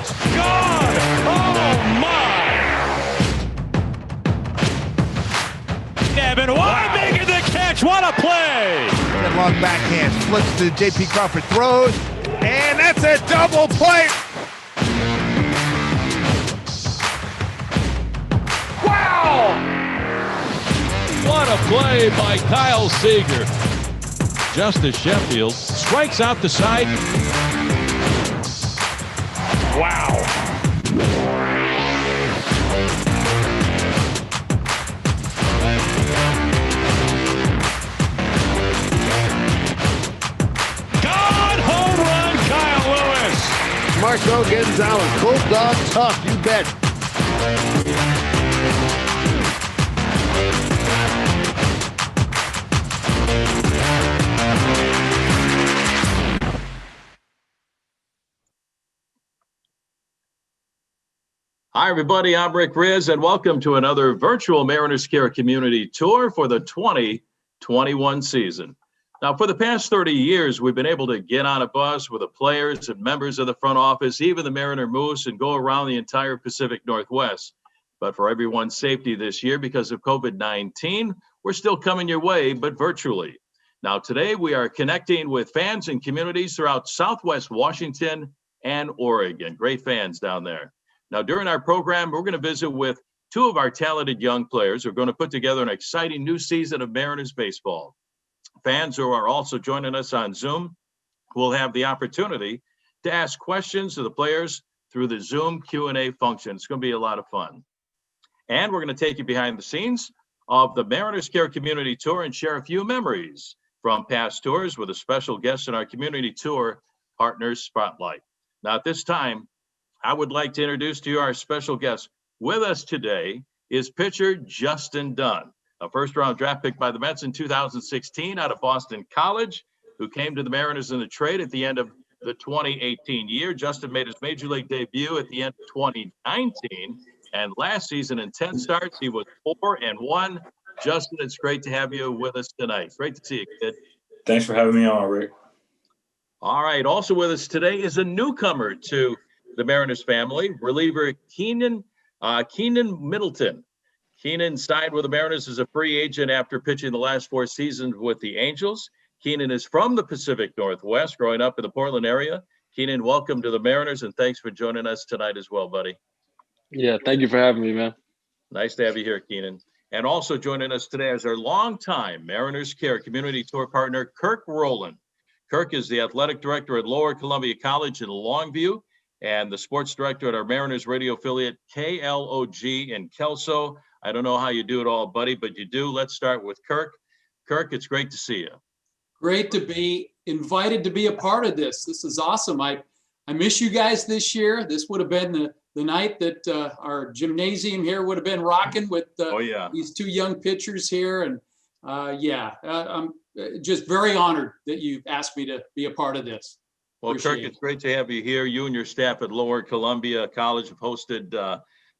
It's gone! Oh, my! Devin White making the catch. What a play! And long backhand, flips to J.P. Crawford, throws, and that's a double play. Wow! What a play by Kyle Seager. Justice Sheffield strikes out the side. Wow. God, home run, Kyle Lewis. Marco Gonzalez, Bulldog tough, you bet. Hi, everybody. I'm Rick Riz, and welcome to another virtual Mariners Care Community Tour for the 2021 season. Now, for the past 30 years, we've been able to get on a bus with the players and members of the front office, even the Mariner Moose, and go around the entire Pacific Northwest. But for everyone's safety this year, because of COVID-19, we're still coming your way, but virtually. Now, today we are connecting with fans and communities throughout Southwest Washington and Oregon. Great fans down there. Now, during our program, we're going to visit with two of our talented young players who are going to put together an exciting new season of Mariners baseball. Fans who are also joining us on Zoom will have the opportunity to ask questions to the players through the Zoom Q&A function. It's going to be a lot of fun. And we're going to take you behind the scenes of the Mariners Care Community Tour and share a few memories from past tours with a special guest in our Community Tour Partners Spotlight. Now, at this time, I would like to introduce to you our special guest. With us today is pitcher Justin Dunn, a first-round draft pick by the Mets in 2016 out of Boston College, who came to the Mariners in the trade at the end of the 2018 year. Justin made his major league debut at the end of 2019, and last season in 10 starts, he was 4-1. Justin, it's great to have you with us tonight. Great to see you, kid. Thanks for having me on, Rick. All right, also with us today is a newcomer to the Mariners family, reliever Keenan Middleton. Keenan signed with the Mariners as a free agent after pitching the last 4 seasons with the Angels. Keenan is from the Pacific Northwest, growing up in the Portland area. Keenan, welcome to the Mariners, and thanks for joining us tonight as well, buddy. Yeah, thank you for having me, man. Nice to have you here, Keenan. And also joining us today is our longtime Mariners Care Community Tour partner, Kirk Rowland. Kirk is the athletic director at Lower Columbia College in Longview, and the sports director at our Mariners radio affiliate, KLOG in Kelso. I don't know how you do it all, buddy, but you do. Let's start with Kirk. Kirk, it's great to see you. Great to be invited to be a part of this. This is awesome. I miss you guys this year. This would have been the night that our gymnasium here would have been rocking with these two young pitchers here. And I'm just very honored that you asked me to be a part of this. Well, Kirk, it's great to have you here. You and your staff at Lower Columbia College have hosted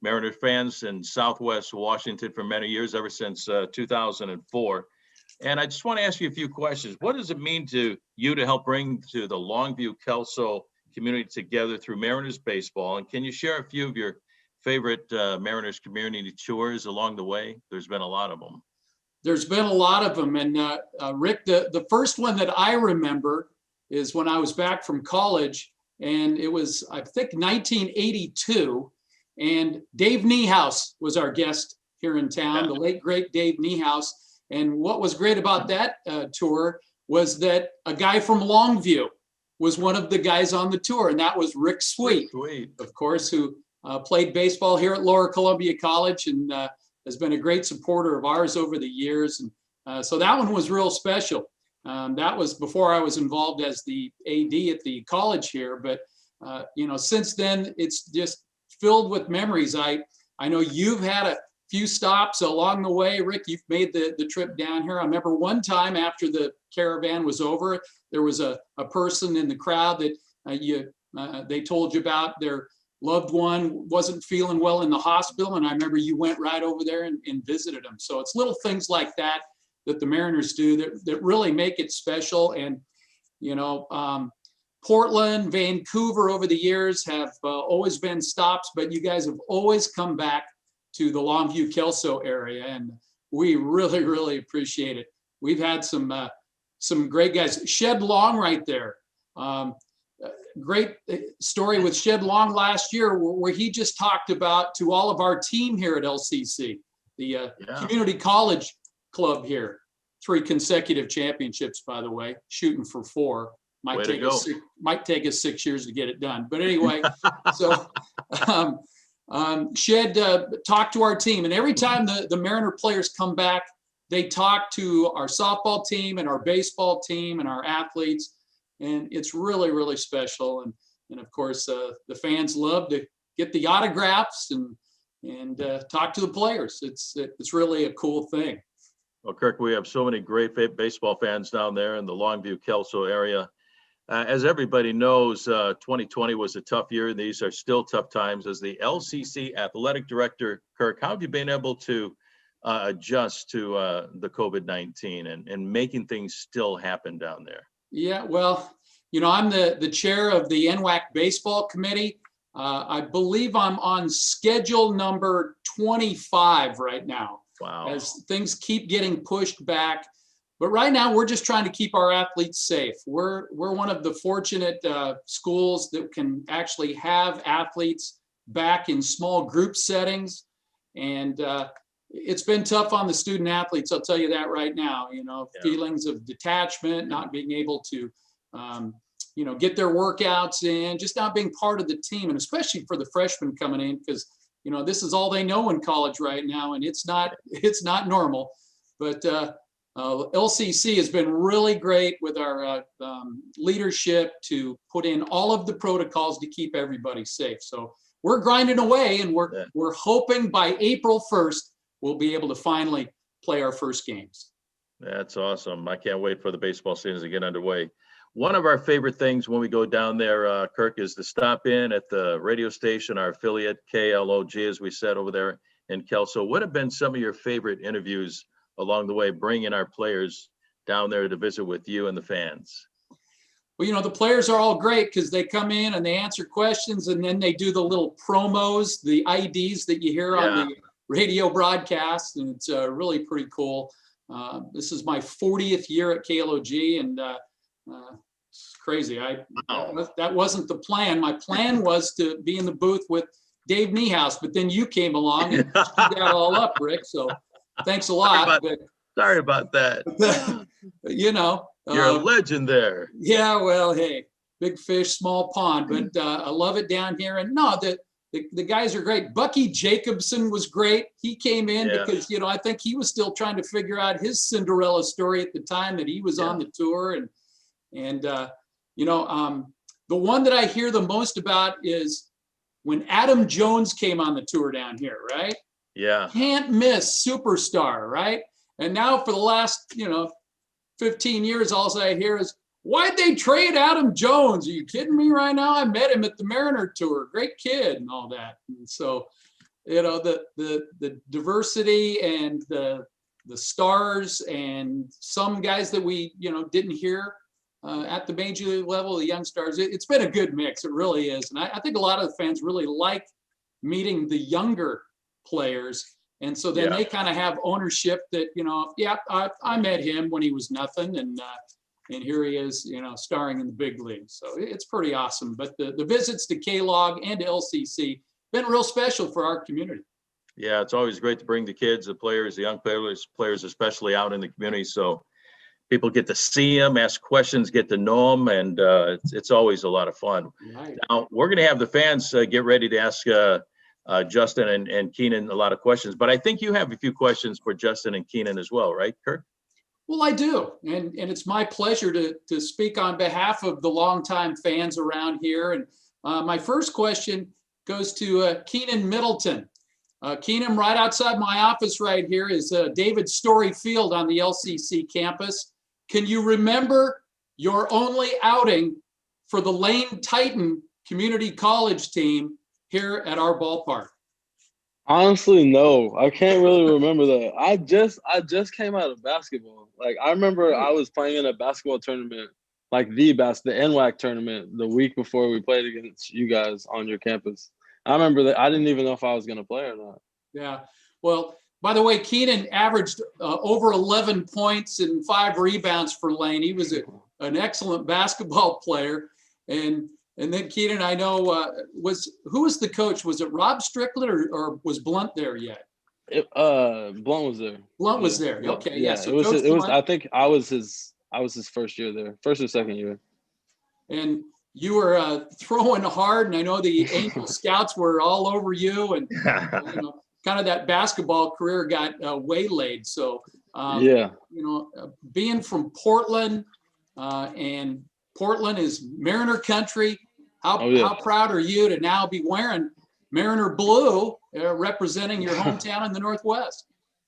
Mariners fans in Southwest Washington for many years, ever since 2004. And I just want to ask you a few questions. What does it mean to you to help bring to the Longview Kelso community together through Mariners baseball? And can you share a few of your favorite Mariners community tours along the way? There's been a lot of them. There's been a lot of them. And Rick, the first one that I remember is when I was back from college, and it was, I think, 1982, and Dave Niehaus was our guest here in town, the late, great Dave Niehaus. And what was great about that tour was that a guy from Longview was one of the guys on the tour, and that was Rick Sweet, of course, who played baseball here at Lower Columbia College and has been a great supporter of ours over the years. And so that one was real special. That was before I was involved as the AD at the college here, but since then it's just filled with memories. I know you've had a few stops along the way, Rick. You've made the trip down here. I remember one time after the caravan was over, there was a person in the crowd that they told you about. Their loved one wasn't feeling well in the hospital, and I remember you went right over there and visited them. So it's little things like that the Mariners do that really make it special. And Portland, Vancouver over the years have always been stops, but you guys have always come back to the Longview, Kelso area, and we really, really appreciate it. We've had some great guys. Shed Long right there. Great story with Shed Long last year where he just talked about to all of our team here at LCC, the community college club here. 3 consecutive championships, by the way, shooting for 4. Might take us 6 years to get it done. But anyway, so Shed talked to our team. And every time the Mariner players come back, they talk to our softball team and our baseball team and our athletes. And it's really, really special. And of course, the fans love to get the autographs and talk to the players. It's really a cool thing. Well, Kirk, we have so many great baseball fans down there in the Longview, Kelso area. As everybody knows, 2020 was a tough year, and these are still tough times. As the LCC athletic director, Kirk, how have you been able to adjust to the COVID-19 and making things still happen down there? Yeah, well, I'm the chair of the NWAC baseball committee. I believe I'm on schedule number 25 right now. Wow. As things keep getting pushed back. But right now, we're just trying to keep our athletes safe. We're one of the fortunate schools that can actually have athletes back in small group settings. And it's been tough on the student athletes, I'll tell you that right now. Feelings of detachment, not being able to, get their workouts in, just not being part of the team. And especially for the freshmen coming in, because this is all they know in college right now, and it's not normal. But LCC has been really great with our leadership to put in all of the protocols to keep everybody safe. So we're grinding away, and we're hoping by April 1st we'll be able to finally play our first games. That's awesome. I can't wait for the baseball season to get underway. One of our favorite things when we go down there, Kirk, is to stop in at the radio station, our affiliate, KLOG, as we said over there in Kelso. What have been some of your favorite interviews along the way, bringing our players down there to visit with you and the fans? Well, the players are all great because they come in and they answer questions, and then they do the little promos, the IDs that you hear on the radio broadcast, and it's really pretty cool. This is my 40th year at KLOG, and it's crazy. That wasn't the plan. My plan was to be in the booth with Dave Niehaus, but then you came along and screwed that all up, Rick. So thanks a lot. Sorry about that. You're a legend there. Yeah, well, hey, big fish, small pond, but I love it down here. And no, the guys are great. Bucky Jacobson was great. He came in because, I think he was still trying to figure out his Cinderella story at the time that he was on the tour. And the one that I hear the most about is when Adam Jones came on the tour down here, right? Yeah. Can't miss superstar, right? And now for the last, 15 years, all I hear is, why'd they trade Adam Jones? Are you kidding me right now? I met him at the Mariner tour. Great kid and all that. And so, the diversity and the stars and some guys that we, didn't hear at the major league level, the young stars, it's been a good mix. It really is. And I think a lot of the fans really like meeting the younger players. And so then they kind of have ownership that, I met him when he was nothing. And here he is, starring in the big leagues. So it's pretty awesome. But the visits to KLOG and to LCC been real special for our community. Yeah, it's always great to bring the kids, the players, the young players especially out in the community. So people get to see them, ask questions, get to know them, and it's always a lot of fun. Right. Now, we're going to have the fans get ready to ask Justin and Kenan a lot of questions, but I think you have a few questions for Justin and Kenan as well, right, Kirk? Well, I do, and it's my pleasure to speak on behalf of the longtime fans around here. And my first question goes to Keenan Middleton. Keenan, right outside my office right here is David Story Field on the LCC campus. Can you remember your only outing for the Lane Titan Community College team here at our ballpark? Honestly, no. I can't really remember that. I just came out of basketball. Like, I remember I was playing in a basketball tournament like the NWAC tournament the week before we played against you guys on your campus. I remember that I didn't even know if I was going to play or not. Yeah. Well, by the way, Kenan averaged over 11 points and 5 rebounds for Lane. He was an excellent basketball player. And then Kenan, I know, who was the coach? Was it Rob Strickland or was Blunt there yet? Blunt was there. Blunt was there. Okay. Yeah. So it was. I think I was his first year there, first or second year. And you were throwing hard, and I know the Angel Scouts were all over you, and kind of that basketball career got waylaid. So being from Portland, and Portland is Mariner country. How proud are you to now be wearing Mariner blue, representing your hometown in the Northwest?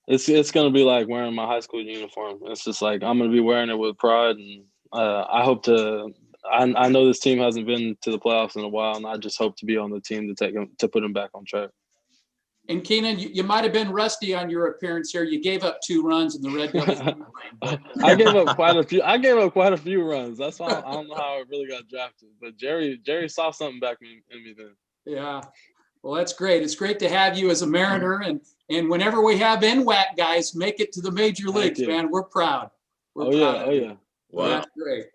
It's going to be like wearing my high school uniform. It's just like I'm going to be wearing it with pride, and I hope to. I know this team hasn't been to the playoffs in a while, and I just hope to be on the team to put them back on track. And Kenan, you might have been rusty on your appearance here. You gave up 2 runs in the Red Devils. I gave up quite a few runs. That's why I don't know how I really got drafted. But Jerry saw something back in me then. Yeah. Well, that's great. It's great to have you as a Mariner, and whenever we have NWAC guys make it to the major leagues, man, we're proud. We're proud. Oh yeah. Wow. That's great.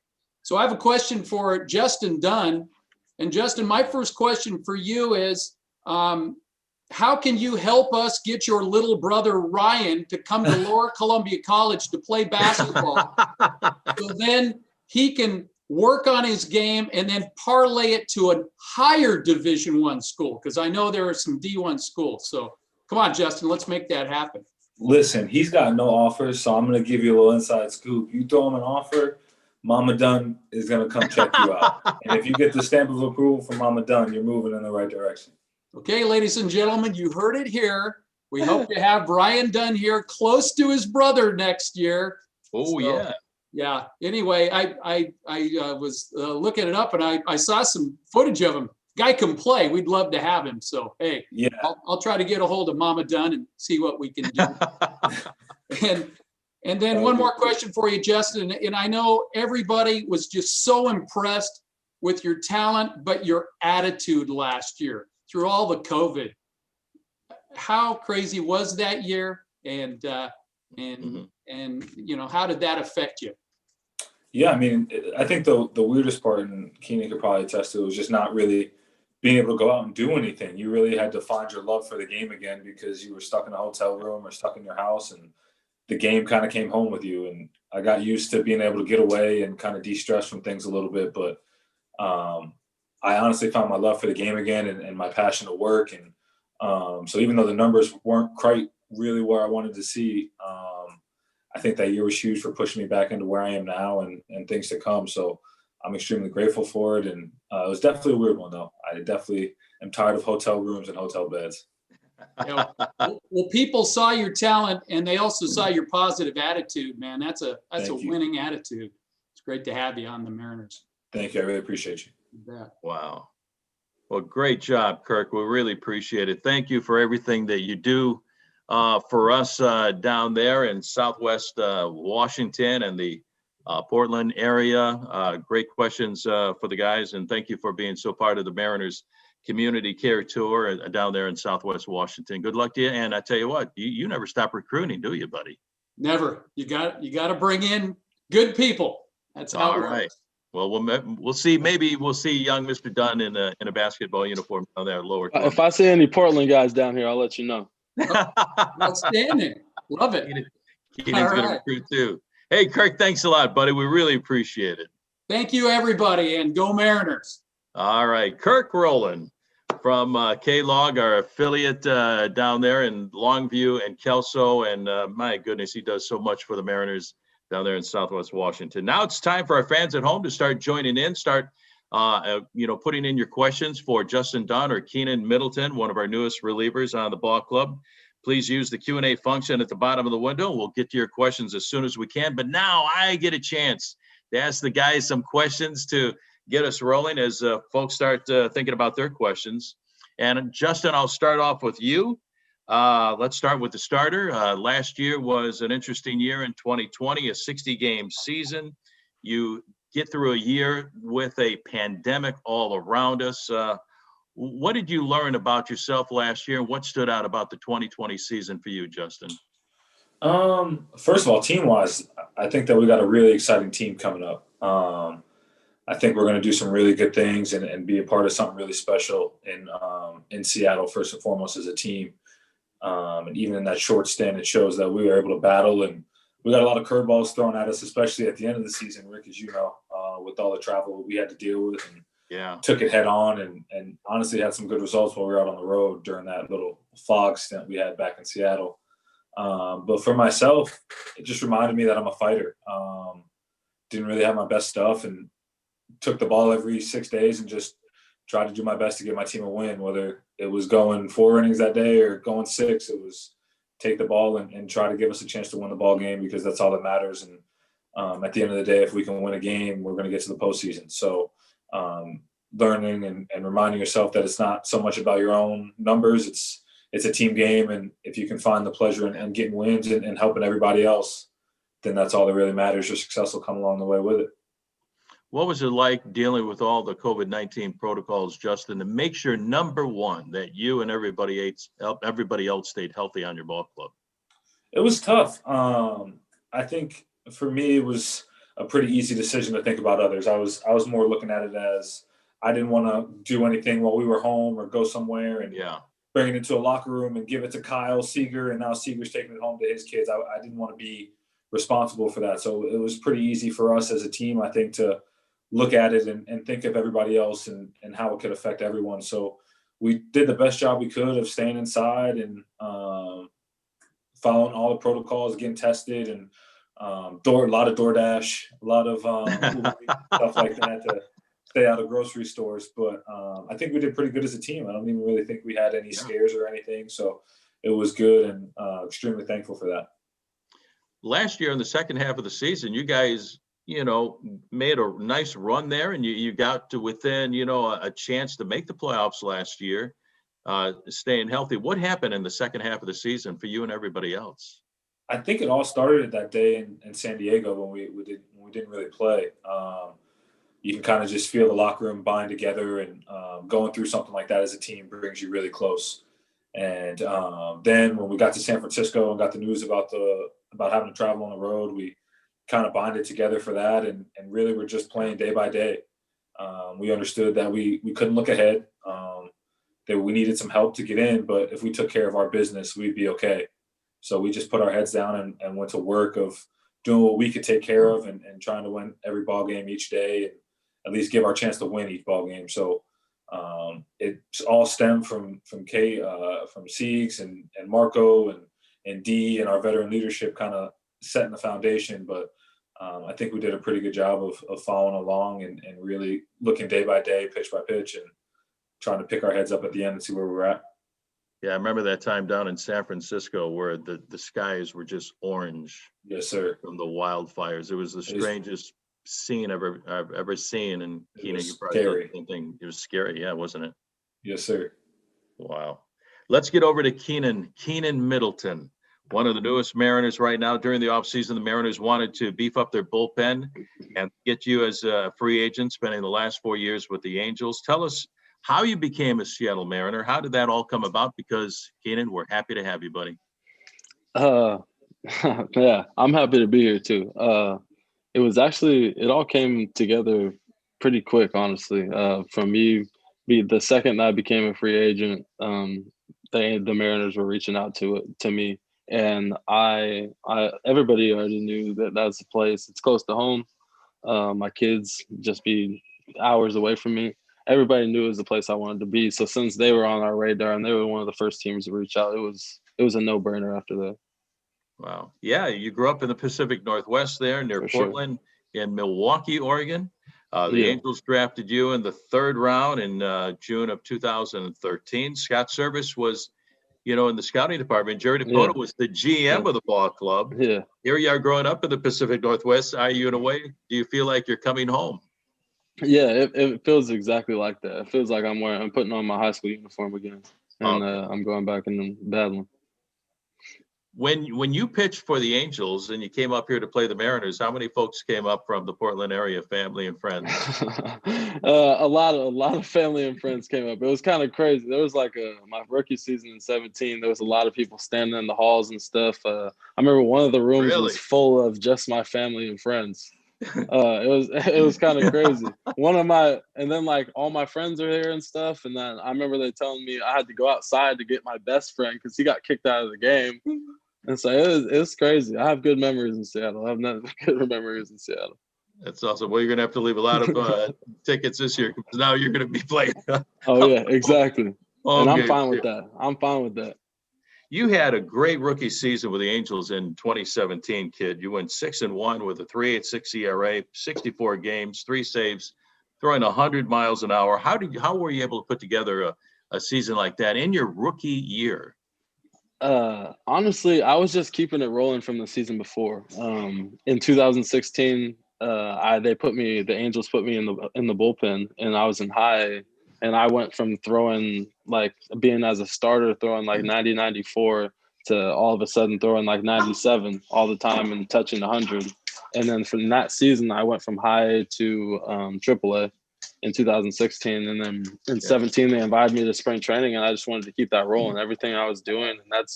So I have a question for Justin Dunn. And Justin, my first question for you is, how can you help us get your little brother Ryan to come to Lower Columbia College to play basketball so then he can work on his game and then parlay it to a higher Division I school? Because I know there are some D1 schools. So come on, Justin, let's make that happen. Listen, he's got no offers, so I'm going to give you a little inside scoop. You throw him an offer, Mama Dunn is going to come check you out. And if you get the stamp of approval from Mama Dunn, you're moving in the right direction. Okay, ladies and gentlemen, you heard it here. We hope to have Ryan Dunn here close to his brother next year. Oh, so, yeah. Anyway, I was looking it up, and I saw some footage of him. Guy can play. We'd love to have him. So, hey, yeah, I'll try to get a hold of Mama Dunn and see what we can do. And then one more question for you, Justin. And I know everybody was just so impressed with your talent, but your attitude last year through all the COVID. How crazy was that year? And how did that affect you? Yeah, I mean, I think the weirdest part, and Kenan could probably attest to, was just not really being able to go out and do anything. You really had to find your love for the game again because you were stuck in a hotel room or stuck in your house, and the game kind of came home with you. And I got used to being able to get away and kind of de-stress from things a little bit. But I honestly found my love for the game again and my passion to work. And so even though the numbers weren't quite really where I wanted to see, I think that year was huge for pushing me back into where I am now and things to come. So I'm extremely grateful for it. And it was definitely a weird one, though. I definitely am tired of hotel rooms and hotel beds. Well, people saw your talent, and they also saw your positive attitude, man. That's a winning attitude. It's great to have you on the Mariners. Thank you. I really appreciate you. Wow. Well, great job, Kirk. We really appreciate it. Thank you for everything that you do for us down there in Southwest Washington and the Portland area. Great questions for the guys, and thank you for being so part of the Mariners Community Care Tour down there in Southwest Washington. Good luck to you. And I tell you what, you never stop recruiting, do you, buddy? Never. You got to bring in good people. That's how it works. Well, we'll see. Maybe we'll see young Mr. Dunn in a basketball uniform down there lower. If I see any Portland guys down here, I'll let you know. Outstanding. Love it. Kenan's going to recruit too. Hey, Kirk, thanks a lot, buddy. We really appreciate it. Thank you, everybody, and go Mariners. All right. Kirk Rowland from K-Log, our affiliate down there in Longview and Kelso. And my goodness, he does so much for the Mariners down there in Southwest Washington. Now it's time for our fans at home to start joining in, putting in your questions for Justin Dunn or Keenan Middleton, one of our newest relievers on the ball club. Please use the Q&A function at the bottom of the window. We'll get to your questions as soon as we can. But now I get a chance to ask the guys some questions to get us rolling as folks start thinking about their questions. And Justin, I'll start off with you. Let's start with the starter. Last year was an interesting year in 2020, a 60-game season. You get through a year with a pandemic all around us. What did you learn about yourself last year? What stood out about the 2020 season for you, Justin? First of all, team-wise, I think that we got a really exciting team coming up. I think we're going to do some really good things and be a part of something really special in Seattle, first and foremost, as a team. And even in that short stint, it shows that we were able to battle, and we got a lot of curveballs thrown at us, especially at the end of the season, Rick, as you know, with all the travel we had to deal with, and took it head on, and honestly had some good results while we were out on the road during that little fog stint we had back in Seattle. But for myself, it just reminded me that I'm a fighter. Didn't really have my best stuff, and took the ball every 6 days and just tried to do my best to get my team a win, whether it was going 4 innings that day or going 6. It was take the ball and try to give us a chance to win the ball game, because that's all that matters. And at the end of the day, if we can win a game, we're going to get to the postseason. So learning and reminding yourself that it's not so much about your own numbers. It's a team game. And if you can find the pleasure in getting wins and helping everybody else, then that's all that really matters. Your success will come along the way with it. What was it like dealing with all the COVID-19 protocols, Justin, to make sure, number one, that you and everybody else stayed healthy on your ball club? It was tough. I think for me, it was a pretty easy decision to think about others. I was more looking at it as I didn't want to do anything while we were home or go somewhere and bring it into a locker room and give it to Kyle Seager, and now Seager's taking it home to his kids. I didn't want to be responsible for that. So it was pretty easy for us as a team, I think, to look at it and think of everybody else and how it could affect everyone. So we did the best job we could of staying inside and following all the protocols, getting tested, and a lot of DoorDash, a lot of stuff like that to stay out of grocery stores. But I think we did pretty good as a team. I don't even really think we had any scares or anything. So it was good, and extremely thankful for that. Last year in the second half of the season, you guys, made a nice run there, and you got to within, a chance to make the playoffs last year, staying healthy. What happened in the second half of the season for you and everybody else? I think it all started that day in San Diego when we didn't really play. You can kind of just feel the locker room bind together, and going through something like that as a team brings you really close. And then when we got to San Francisco and got the news about having to travel on the road, we kind of bonded together for that, and really we're just playing day by day. We understood that we couldn't look ahead, that we needed some help to get in, but if we took care of our business, we'd be okay. So we just put our heads down and went to work of doing what we could take care of and trying to win every ball game each day, and at least give our chance to win each ball game. So it all stemmed from Siegs and Marco and D and our veteran leadership kind of setting the foundation. But I think we did a pretty good job of following along and really looking day by day, pitch by pitch, and trying to pick our heads up at the end and see where we're at. Yeah, I remember that time down in San Francisco where the skies were just orange. Yes, sir. From the wildfires. It was the strangest scene I've ever seen. And Kenan, you probably did the same thing. It was scary, wasn't it? Yes, sir. Wow. Let's get over to Keenan Middleton, one of the newest Mariners right now. During the offseason, the Mariners wanted to beef up their bullpen and get you as a free agent, spending the last 4 years with the Angels. Tell us how you became a Seattle Mariner. How did that all come about? Because, Kenan, we're happy to have you, buddy. Yeah, I'm happy to be here too. It all came together pretty quick, honestly. From me, the second that I became a free agent, the Mariners were reaching out to me, and everybody already knew that that's the place. It's close to home. My kids just be hours away from me. Everybody knew it was the place I wanted to be. So since they were on our radar and they were one of the first teams to reach out, it was a no-brainer after that. Wow. Yeah, you grew up in the Pacific Northwest there near Portland, in Milwaukee, Oregon. The Angels drafted you in the third round in June of 2013. Scott Service was, in the scouting department. Jerry Dakota was the GM of the ball club. Yeah. Here you are growing up in the Pacific Northwest. Are you, in a way, do you feel like you're coming home? Yeah, it feels exactly like that. It feels like I'm putting on my high school uniform again, and I'm going back and battling. When you pitched for the Angels and you came up here to play the Mariners, how many folks came up from the Portland area, family and friends? A lot of family and friends came up. It was kind of crazy. There was like my rookie season in 2017. There was a lot of people standing in the halls and stuff. I remember one of the rooms was full of just my family and friends. It was kind of crazy. And then like all my friends are here and stuff. And then I remember they telling me I had to go outside to get my best friend because he got kicked out of the game. And so it was crazy. I have good memories in Seattle. I have not good memories in Seattle. That's awesome. Well, you're gonna have to leave a lot of tickets this year because now you're gonna be playing. Oh yeah, exactly. And I'm fine with that. I'm fine with that. You had a great rookie season with the Angels in 2017, kid. You went 6-1 with a 3.86 ERA, 64 games, 3 saves, throwing 100 miles an hour. How were you able to put together a season like that in your rookie year? Honestly, I was just keeping it rolling from the season before. In 2016, the Angels put me in the bullpen, and I was in high. And I went from throwing like being as a starter throwing like 90, 94 to all of a sudden throwing like 97 all the time and touching 100. And then from that season, I went from high to AAA in 2016. And then in 17, they invited me to spring training, and I just wanted to keep that rolling. Everything I was doing, and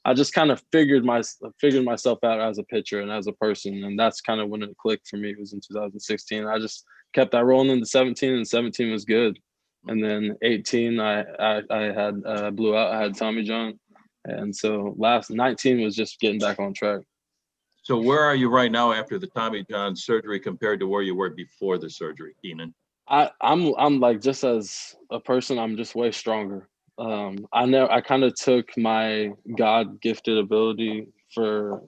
I just kind of figured myself out as a pitcher and as a person. And that's kind of when it clicked for me. It was in 2016. I just kept that rolling into 17, and 17 was good. And then 18, I had blew out. I had Tommy John, and so last 19 was just getting back on track. So where are you right now after the Tommy John surgery compared to where you were before the surgery, Kenan? I'm like, just as a person, I'm just way stronger. I kind of took my God gifted ability for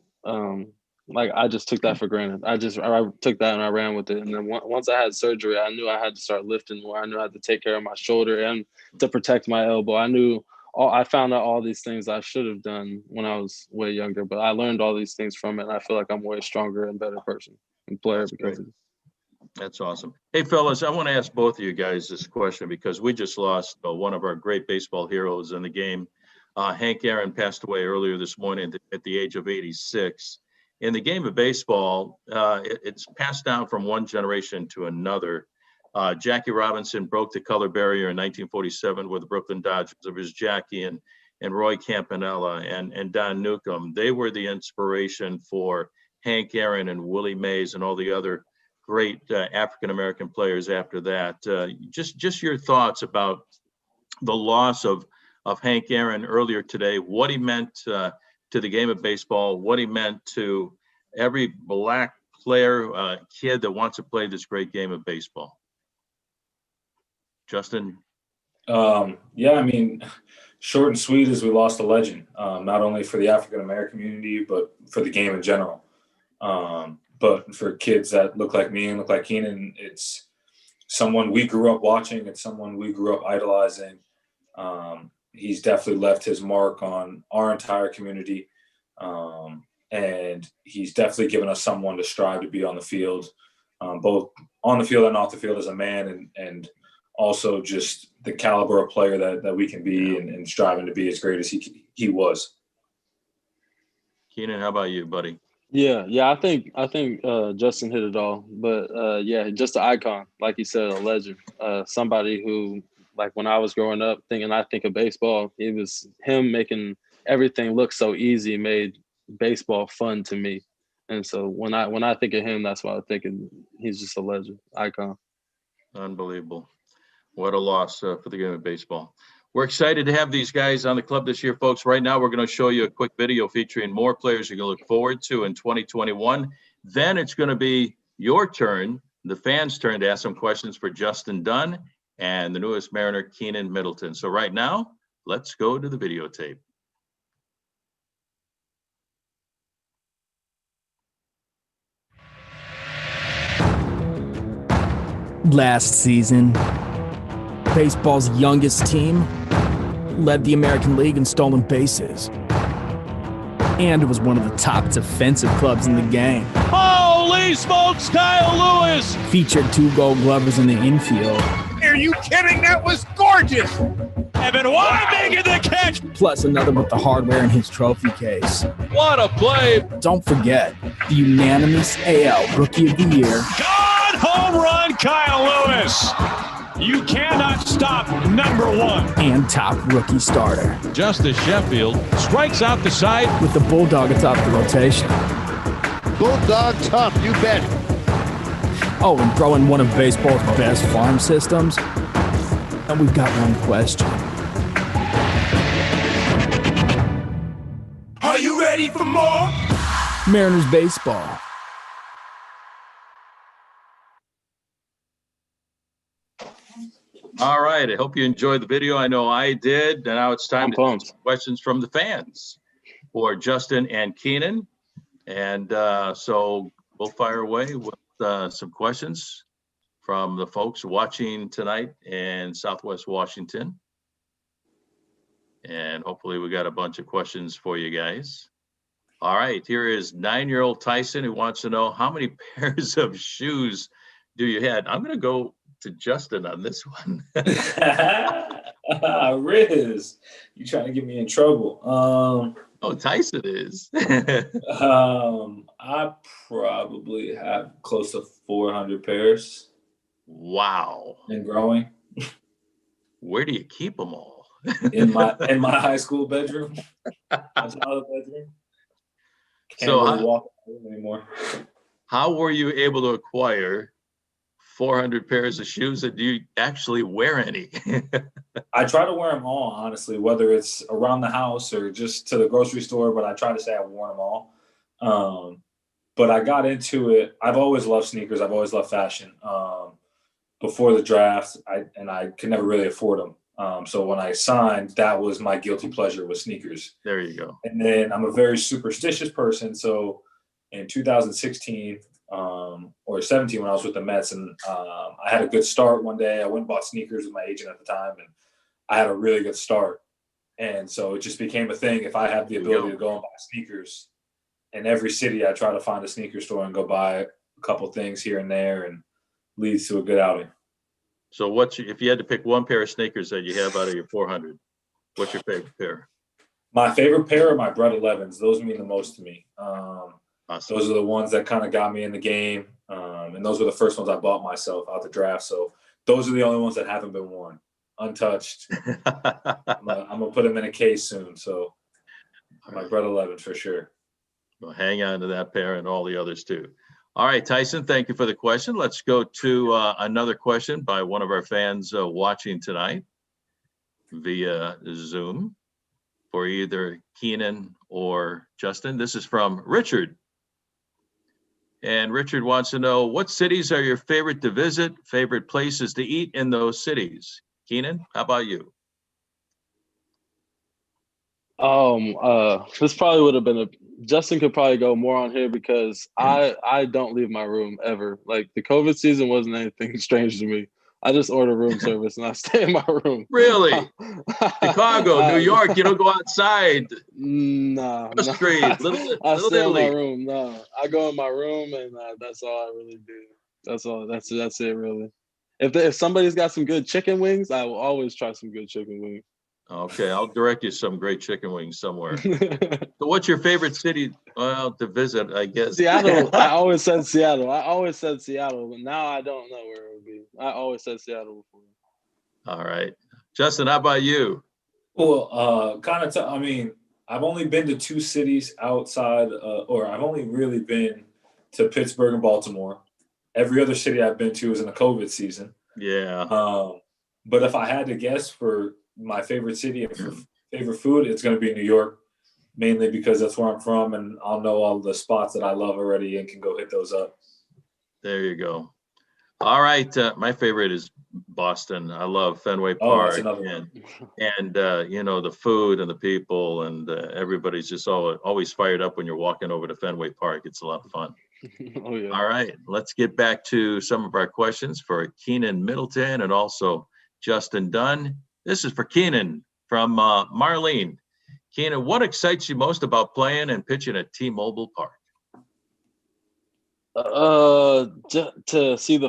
like I just took that for granted. I took that and I ran with it. And then once I had surgery, I knew I had to start lifting more. I knew I had to take care of my shoulder and to protect my elbow. I found out all these things I should have done when I was way younger, but I learned all these things from it. And I feel like I'm way stronger and better person and player because of it. That's awesome. Hey, fellas, I want to ask both of you guys this question because we just lost one of our great baseball heroes in the game. Hank Aaron passed away earlier this morning at the age of 86. In the game of baseball, it's passed down from one generation to another. Jackie Robinson broke the color barrier in 1947 with the Brooklyn Dodgers. It was Jackie and Roy Campanella and Don Newcomb. They were the inspiration for Hank Aaron and Willie Mays and all the other great African-American players after that. Just your thoughts about the loss of Hank Aaron earlier today, what he meant to the game of baseball, what he meant to every black player, kid that wants to play this great game of baseball. Justin? Yeah, I mean, short and sweet as we lost a legend, not only for the African-American community, but for the game in general. But for kids that look like me and look like Kenan, it's someone we grew up watching. It's someone we grew up idolizing. He's definitely left his mark on our entire community. And he's definitely given us someone to strive to be on the field, both on the field and off the field as a man, and also just the caliber of player that we can be and striving to be as great as he was. Kenan, how about you, buddy? Yeah. I think Justin hit it all, but yeah, just an icon, like you said, a legend, somebody who, like when I was growing up I think of baseball, it was him making everything look so easy, made baseball fun to me. And so when I think of him, that's what I think of. He's just a legend, icon. Unbelievable. What a loss for the game of baseball. We're excited to have these guys on the club this year, folks. Right now, we're going to show you a quick video featuring more players you're going to look forward to in 2021. Then it's going to be your turn, the fans' turn, to ask some questions for Justin Dunn and the newest Mariner, Keenan Middleton. So right now, let's go to the videotape. Last season, baseball's youngest team led the American League in stolen bases. And it was one of the top defensive clubs in the game. Holy smokes, Kyle Lewis! Featured 2 Gold Glovers in the infield. Are you kidding? That was gorgeous! Evan White making the catch. Plus another with the hardware in his trophy case. What a play. Don't forget the unanimous AL Rookie of the Year. God, home run, Kyle Lewis. You cannot stop number one. And top rookie starter. Justice Sheffield strikes out the side. With the Bulldog atop the rotation. Bulldog tough, you bet. Oh, and throw in one of baseball's best farm systems. And we've got one question. Are you ready for more? Mariners baseball. All right. I hope you enjoyed the video. I know I did. And now it's time to take some questions from the fans for Justin and Kenan. And so we'll fire away with some questions from the folks watching tonight in Southwest Washington. And hopefully we got a bunch of questions for you guys. All right, here is 9-year-old Tyson who wants to know, how many pairs of shoes do you have? I'm going to go to Justin on this one. Riz, you trying to get me in trouble. Oh, Tyson is. I probably have close to 400 pairs. Wow. And growing. Where do you keep them all? in my high school bedroom. My childhood bedroom. Can't really walk anymore. How were you able to acquire 400 pairs of shoes, and do you actually wear any? I try to wear them all, honestly, whether it's around the house or just to the grocery store, but I try to say I've worn them all. But I got into it. I've always loved sneakers. I've always loved fashion. Before the draft, I could never really afford them. So when I signed, that was my guilty pleasure, was sneakers. There you go. And then I'm a very superstitious person. So in 2016 or 17, when I was with the Mets, and I had a good start one day, I went and bought sneakers with my agent at the time, and I had a really good start. And so it just became a thing. If I had the ability to go and buy sneakers, in every city, I try to find a sneaker store and go buy a couple things here and there, and leads to a good outing. So if you had to pick one pair of sneakers that you have out of your 400, what's your favorite pair? My favorite pair are my Bread 11s. Those mean the most to me. Awesome. Those are the ones that kind of got me in the game. And those were the first ones I bought myself out the draft. So those are the only ones that haven't been worn, untouched. I'm gonna put them in a case soon. So my Bread 11 for sure. Well, hang on to that pair and all the others too. All right, Tyson, thank you for the question. Let's go to another question by one of our fans watching tonight via Zoom for either Kenan or Justin. This is from Richard. And Richard wants to know, what cities are your favorite to visit, favorite places to eat in those cities? Kenan, how about you? This probably would have been Justin could probably go more on here, because I don't leave my room ever. Like, the COVID season wasn't anything strange to me. I just order room service and I stay in my room. Really? Chicago, New York, you don't go outside. No. Street, I stay Italy. in my room. No, I go in my room, and that's all I really do. That's all. That's it, really. If somebody's got some good chicken wings, I will always try some good chicken wings. Okay, I'll direct you some great chicken wings somewhere. So what's your favorite city, to visit, I guess? Seattle. I always said Seattle, but now I don't know where it would be. I always said Seattle before. All right. Justin, how about you? Well, I've only been to two cities outside, or I've only really been to Pittsburgh and Baltimore. Every other city I've been to was in the COVID season. Yeah. But if I had to guess for my favorite city and for favorite food, it's going to be New York, mainly because that's where I'm from, and I'll know all the spots that I love already and can go hit those up. There you go. All right. My favorite is Boston. I love Fenway Park. That's another one. And the food and the people, and everybody's just always fired up when you're walking over to Fenway Park. It's a lot of fun. Oh, yeah. All right. Let's get back to some of our questions for Keenan Middleton and also Justin Dunn. This is for Kenan from Marlene. Kenan, what excites you most about playing and pitching at T-Mobile Park? To see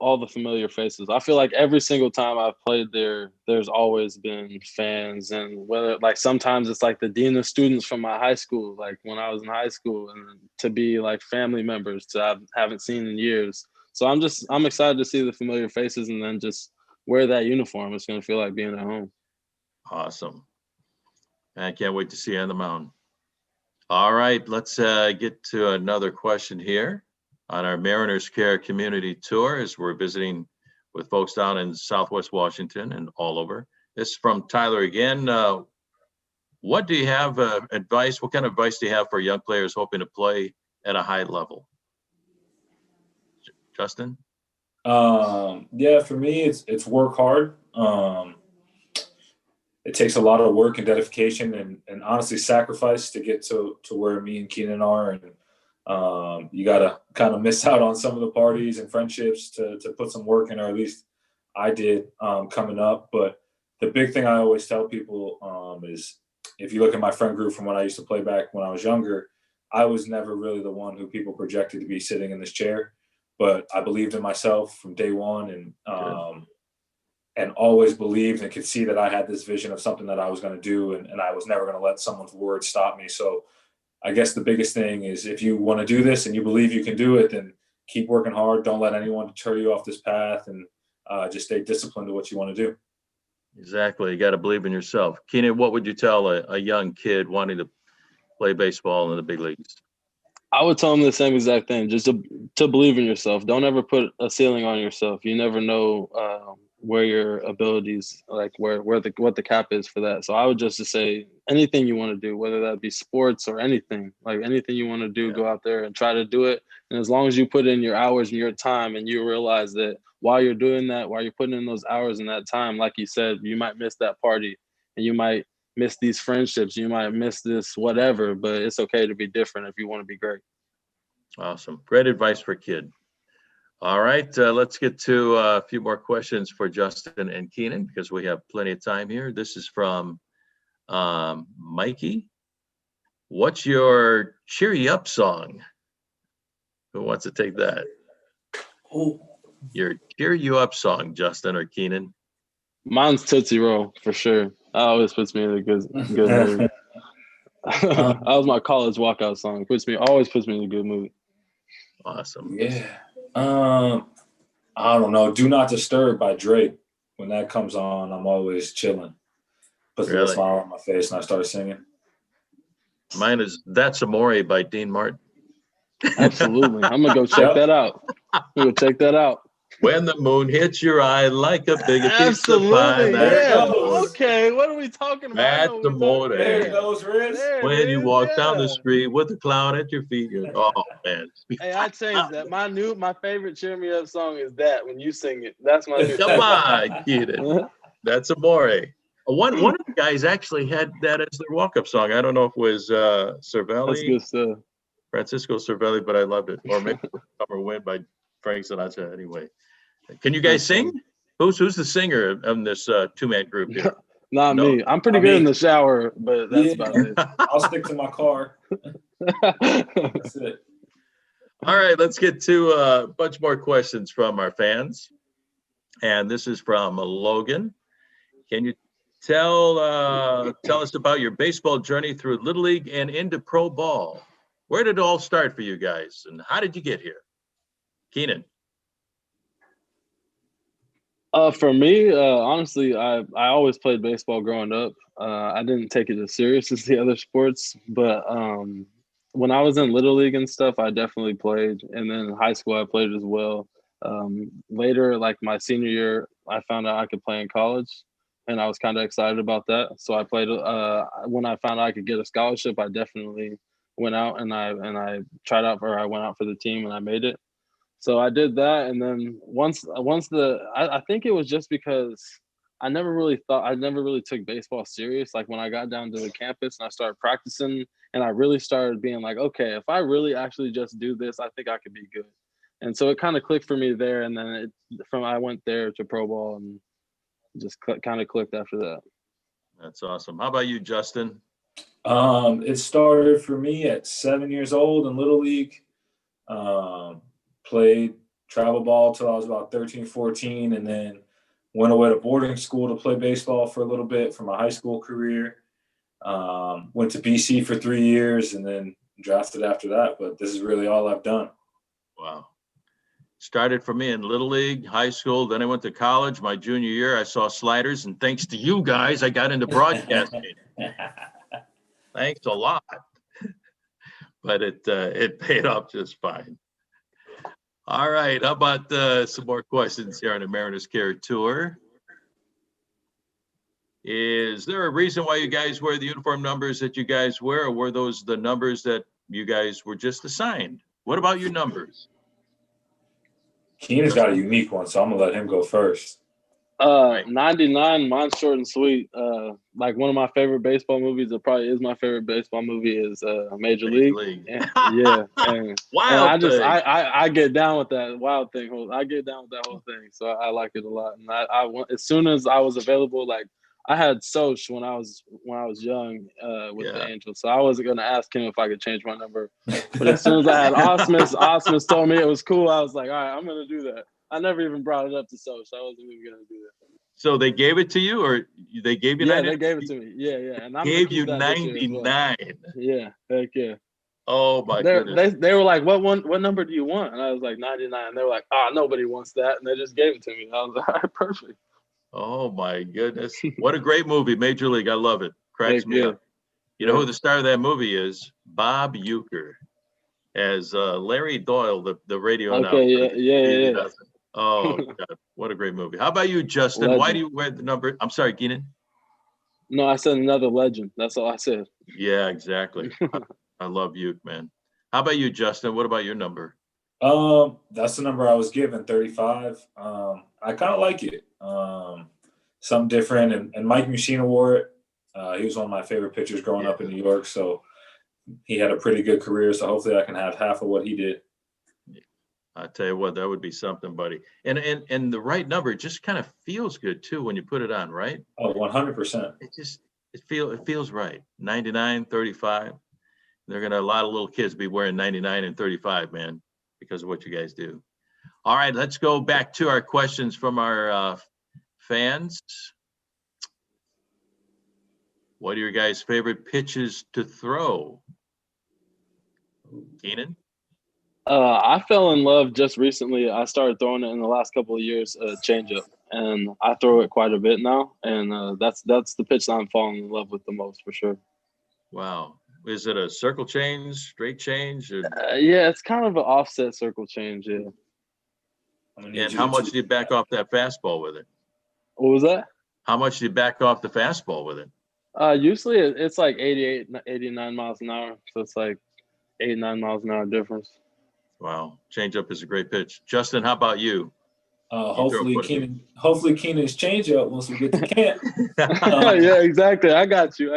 all the familiar faces. I feel like every single time I've played there, there's always been fans, and whether like sometimes it's like the dean of students from my high school, like when I was in high school, and to be like family members that I haven't seen in years. So I'm excited to see the familiar faces, and then just wear that uniform. It's gonna feel like being at home. Awesome. I can't wait to see you on the mound. All right, let's get to another question here on our Mariners Care Community Tour as we're visiting with folks down in Southwest Washington and all over. This is from Tyler again. What do you have advice? What kind of advice do you have for young players hoping to play at a high level? Justin? Yeah, for me, it's work hard. It takes a lot of work and dedication and honestly sacrifice to get to where me and Kenan are. And you got to kind of miss out on some of the parties and friendships to put some work in, or at least I did coming up. But the big thing I always tell people is if you look at my friend group from when I used to play back when I was younger, I was never really the one who people projected to be sitting in this chair. But I believed in myself from day one and always believed and could see that I had this vision of something that I was going to do, and I was never going to let someone's words stop me. So I guess the biggest thing is if you want to do this and you believe you can do it, then keep working hard. Don't let anyone deter you off this path, and just stay disciplined to what you want to do. Exactly. You got to believe in yourself. Kenan, what would you tell a young kid wanting to play baseball in the big leagues? I would tell them the same exact thing, just to believe in yourself. Don't ever put a ceiling on yourself. You never know where your abilities, like what the cap is for that. So I would just say anything you want to do, whether that be sports or anything, like anything you want to do, go out there and try to do it. And as long as you put in your hours and your time, and you realize that while you're doing that, while you're putting in those hours and that time, like you said, you might miss that party and you might miss these friendships, you might miss this whatever, but it's okay to be different if you want to be great. Awesome. Great advice for a kid. All right, let's get to a few more questions for Justin and Kenan because we have plenty of time here. This is from Mikey. What's your cheer you up song? Who wants to take that? Oh, Your cheer you up song, Justin or Kenan? Mine's Tootsie Roll for sure. That always puts me in a good mood. That was my college walkout song. Always puts me in a good mood. Awesome. Yeah. I don't know. Do Not Disturb by Drake. When that comes on, I'm always chilling. Puts a little smile on my face and I start singing. Mine is That's Amore by Dean Martin. Absolutely. I'm going to go check that out. When the moon hits your eye like a big piece of pie. Yeah. Okay. What are we talking about? That's Amore. There goes Riz. When you walk down the street with a cloud at your feet. Oh, man. Hey, I changed that. My favorite cheer me up song is that when you sing it. That's my new Come on, Kenan. That's Amore. One of the guys actually had that as their walk-up song. I don't know if it was Cervelli. That's good stuff. Francisco Cervelli, but I loved it. Or maybe Summer Wind by Frank Sinatra. Anyway, can you guys sing? Who's the singer of this two-man group here? Not me. I'm pretty good in the shower, but that's about it. I'll stick to my car. That's it. All right, let's get to a bunch more questions from our fans. And this is from Logan. Can you tell us about your baseball journey through Little League and into pro ball? Where did it all start for you guys, and how did you get here? Kenan. For me, honestly, I always played baseball growing up. I didn't take it as serious as the other sports, but when I was in Little League and stuff, I definitely played. And then in high school, I played as well. Later, like my senior year, I found out I could play in college, and I was kind of excited about that. So I played. When I found out I could get a scholarship, I definitely went out and I tried out I went out for the team and I made it. So I did that, and then I think it was just because I never really took baseball serious. Like when I got down to the campus and I started practicing, and I really started being like, okay, if I really actually just do this, I think I could be good. And so it kind of clicked for me there, and then I went there to pro ball and just kind of clicked after that. That's awesome. How about you, Justin? It started for me at 7 years old in Little League. Played travel ball till I was about 13, 14, and then went away to boarding school to play baseball for a little bit for my high school career. Went to BC for 3 years and then drafted after that. But this is really all I've done. Wow. Started for me in Little League, high school. Then I went to college. My junior year, I saw sliders. And thanks to you guys, I got into broadcasting. Thanks a lot. But it paid off just fine. All right. How about some more questions here on the Mariners Care Tour? Is there a reason why you guys wear the uniform numbers that you guys wear, or were those the numbers that you guys were just assigned? What about your numbers? Keenan's got a unique one, so I'm going to let him go first. 99, mine's short and sweet. Like one of my favorite baseball movies, it probably is my favorite baseball movie, is Major League. And, yeah. And, Wild and I get down with that wild thing. I get down with that whole thing. So I like it a lot. And I as soon as I was available, like I had Soch when I was young with the Angels. So I wasn't going to ask him if I could change my number. But as soon as I had Osmus told me it was cool, I was like, all right, I'm going to do that. I never even brought it up to Soch. I wasn't even going to do that. So they gave it to you, or they gave you 99? Yeah, they gave it to me. Yeah. And I'm gave you 99. Well. Yeah, heck yeah. Oh my goodness. They were like, what number do you want? And I was like 99. They were like, nobody wants that. And they just gave it to me. I was like, all right, perfect. Oh my goodness. What a great movie, Major League. I love it. Cracks me up. You know who the star of that movie is? Bob Uecker as Larry Doyle, the radio announcer. Yeah. Oh, God, what a great movie. How about you, Justin? Legend. Why do you wear the number? I'm sorry, Kenan. No, I said another legend. That's all I said. Yeah, exactly. I love Uecker, man. How about you, Justin? What about your number? That's the number I was given, 35. I kind of like it. Something different. And Mike Mussina wore it. He was one of my favorite pitchers growing up in New York. So he had a pretty good career. So hopefully I can have half of what he did. I tell you what, that would be something, buddy. And the right number just kind of feels good too when you put it on, right? Oh, 100%. It feels right. 99, 35. They're gonna a lot of little kids be wearing 99 and 35, man, because of what you guys do. All right, let's go back to our questions from our fans. What are your guys' favorite pitches to throw? Kenan? I fell in love just recently. I started throwing it in the last couple of years, changeup, and I throw it quite a bit now. And that's the pitch that I'm falling in love with the most, for sure. Wow. Is it a circle change, straight change? Or... yeah, it's kind of an offset circle change, yeah. And how much do you back off that fastball with it? What was that? How much do you back off the fastball with it? Usually it's like 88, 89 miles an hour. So it's like 8, 9 miles an hour difference. Wow. Changeup is a great pitch. Justin, how about you? Hopefully Keenan's changeup once we get to camp. Yeah, exactly. I got you.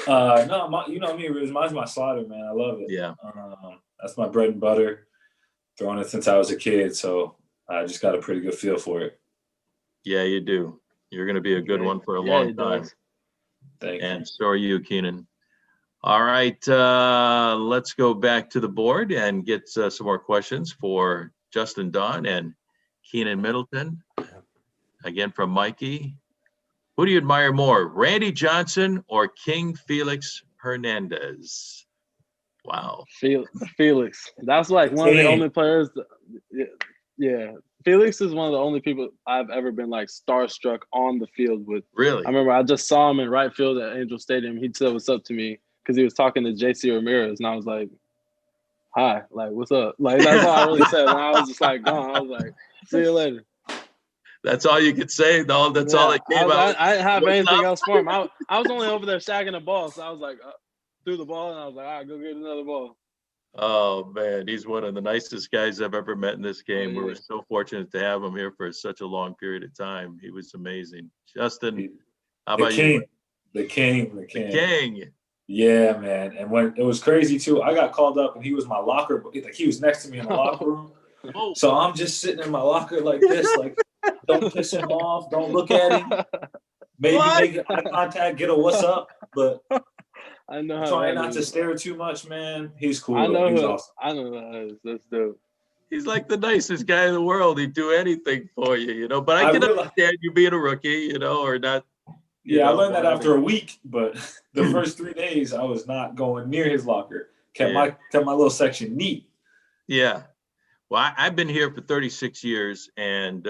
No, you know me, Riz. Mine's my slider, man. I love it. Yeah. That's my bread and butter. Throwing it since I was a kid, so I just got a pretty good feel for it. Yeah, you do. You're going to be a good one for a long time. Thank you. And so are you, Kenan. All right, let's go back to the board and get some more questions for Justin Dunn and Keenan Middleton. Again, from Mikey. Who do you admire more, Randy Johnson or King Felix Hernandez? Wow. Felix. That's like one of the only players. Yeah. Felix is one of the only people I've ever been like starstruck on the field with. Really? I remember I just saw him in right field at Angel Stadium. He said what's up to me because he was talking to JC Ramirez, and I was like, hi, like, what's up? Like, that's all I really said. And I was just like, gone. I was like, see you later. That's all you could say? No, that's all that came out. I didn't have anything else for him. I was only over there shagging the ball, so I was like, threw the ball, and I was like, all right, go get another ball. Oh, man, he's one of the nicest guys I've ever met in this game. Yeah. We were so fortunate to have him here for such a long period of time. He was amazing. Justin, how about you? The king. Yeah, man. And when it was crazy, too, I got called up, and he was my locker. Like, he was next to me in the locker room. So I'm just sitting in my locker like this, like, don't piss him off. Don't look at him. Maybe make eye contact, get a what's up. But I know how Trying that not to is. stare too much, man. He's cool. I know He's who. awesome. I know that is. That's dope. He's like the nicest guy in the world. He'd do anything for you, you know. But I can understand you being a rookie, you know, or not. Yeah, I learned that after a week, but the first 3 days I was not going near his locker. Kept my little section neat. Yeah. Well, I've been here for 36 years, and